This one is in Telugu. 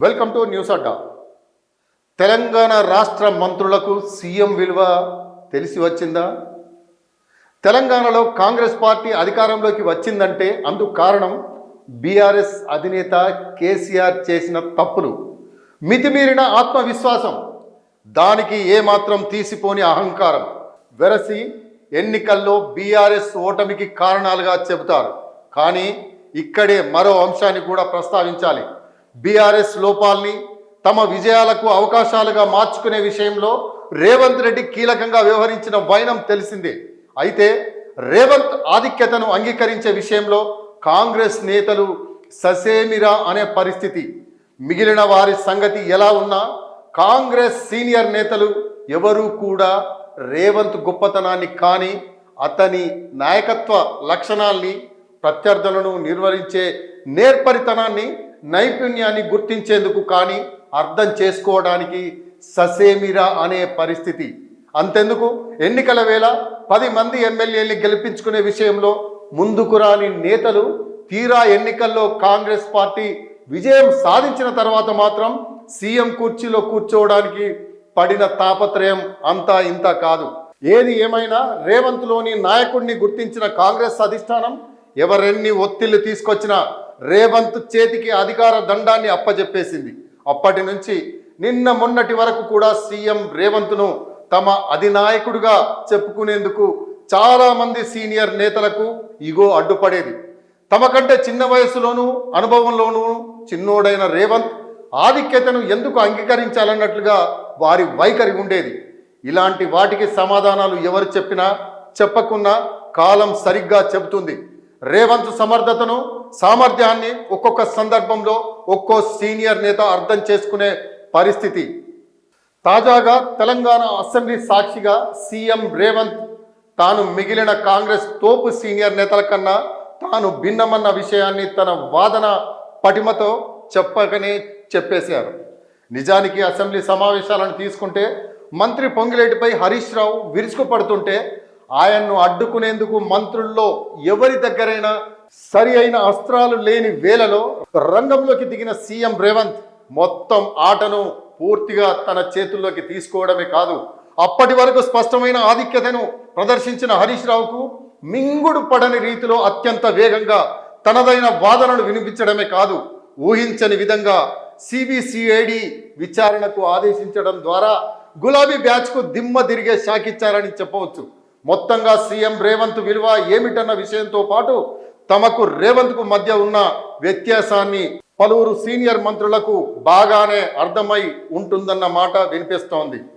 వెల్కమ్ టు న్యూస్ అడ్డా. తెలంగాణ రాష్ట్ర మంత్రులకు సీఎం విలువ తెలిసి వచ్చిందా? తెలంగాణలో కాంగ్రెస్ పార్టీ అధికారంలోకి వచ్చిందంటే అందుకు కారణం బీఆర్ఎస్ అధినేత కేసీఆర్ చేసిన తప్పులు, మితిమీరిన ఆత్మవిశ్వాసం, దానికి ఏమాత్రం తీసిపోని అహంకారం వెరసి ఎన్నికల్లో బీఆర్ఎస్ ఓటమికి కారణాలుగా చెబుతారు. కానీ ఇక్కడే మరో అంశాన్ని కూడా ప్రస్తావించాలి. బీఆర్ఎస్ లోపాల్ని తమ విజయాలకు అవకాశాలుగా మార్చుకునే విషయంలో రేవంత్ రెడ్డి కీలకంగా వ్యవహరించిన వైనం తెలిసిందే. అయితే రేవంత్ ఆధిక్యతను అంగీకరించే విషయంలో కాంగ్రెస్ నేతలు ససేమిరా అనే పరిస్థితి. మిగిలిన వారి సంగతి ఎలా ఉన్నా కాంగ్రెస్ సీనియర్ నేతలు ఎవరూ కూడా రేవంత్ గొప్పతనాన్ని కానీ అతని నాయకత్వ లక్షణాల్ని, ప్రత్యర్థులను నిర్వహించే నేర్పరితనాన్ని, నైపుణ్యాన్ని గుర్తించేందుకు కానీ అర్థం చేసుకోవడానికి ససేమిరా అనే పరిస్థితి. అంతెందుకు, ఎన్నికల వేళ 10 మంది ఎమ్మెల్యేల్ని గెలిపించుకునే విషయంలో ముందుకు రాని నేతలు తీరా ఎన్నికల్లో కాంగ్రెస్ పార్టీ విజయం సాధించిన తర్వాత మాత్రం సీఎం కుర్చీలో కూర్చోవడానికి పడిన తాపత్రయం అంతా ఇంత కాదు. ఏది ఏమైనా రేవంత్లోని నాయకుడిని గుర్తించిన కాంగ్రెస్ అధిష్టానం ఎవరెన్ని ఒత్తిళ్లు తీసుకొచ్చినా రేవంత్ చేతికి అధికార దండాన్ని అప్పజెప్పేసింది. అప్పటి నుంచి నిన్న మొన్నటి వరకు కూడా సీఎం రేవంత్ను తమ అధినాయకుడిగా చెప్పుకునేందుకు చాలామంది సీనియర్ నేతలకు ఇగో అడ్డుపడేది. తమ కంటే చిన్న వయసులోనూ అనుభవంలోనూ చిన్నోడైన రేవంత్ ఆధిక్యతను ఎందుకు అంగీకరించాలన్నట్లుగా వారి వైఖరి ఉండేది. ఇలాంటి వాటికి సమాధానాలు ఎవరు చెప్పినా చెప్పకున్నా కాలం సరిగ్గా చెబుతుంది. రేవంత్ సమర్థతను, సామర్థ్యాన్ని ఒక్కొక్క సందర్భంలో ఒక్కో సీనియర్ నేత అర్థం చేసుకునే పరిస్థితి. తాజాగా తెలంగాణ అసెంబ్లీ సాక్షిగా సీఎం రేవంత్ తాను మిగిలిన కాంగ్రెస్ తోపు సీనియర్ నేతల కన్నా తాను భిన్నమన్న విషయాన్ని తన వాదన పటిమతో చెప్పకనే చెప్పేశారు. నిజానికి అసెంబ్లీ సమావేశాలను తీసుకుంటే మంత్రి పొంగిలేటిపై హరీష్ రావు విరుచుకుపడుతుంటే ఆయన్ను అడ్డుకునేందుకు మంత్రుల్లో ఎవరి దగ్గరైనా సరి అయిన అస్త్రాలు లేని వేళలో రంగంలోకి దిగిన సీఎం రేవంత్ మొత్తం ఆటను పూర్తిగా తన చేతుల్లోకి తీసుకోవడమే కాదు, అప్పటి వరకు స్పష్టమైన ఆధిక్యతను ప్రదర్శించిన హరీష్ రావుకు మింగుడు పడని రీతిలో అత్యంత వేగంగా తనదైన వాదనలు వినిపించడమే కాదు, ఊహించని విధంగా సిబిసిఐడి విచారణకు ఆదేశించడం ద్వారా గులాబీ బ్యాచ్కు దిమ్మ తిరిగే షాకిచ్చారని చెప్పవచ్చు. మొత్తంగా సీఎం రేవంత్ విలువ ఏమిటన్న విషయంతో పాటు తమకు రేవంత్కు మధ్య ఉన్న వ్యత్యాసాన్ని పలువురు సీనియర్ మంత్రులకు బాగానే అర్థమై ఉంటుందన్న మాట వినిపిస్తోంది.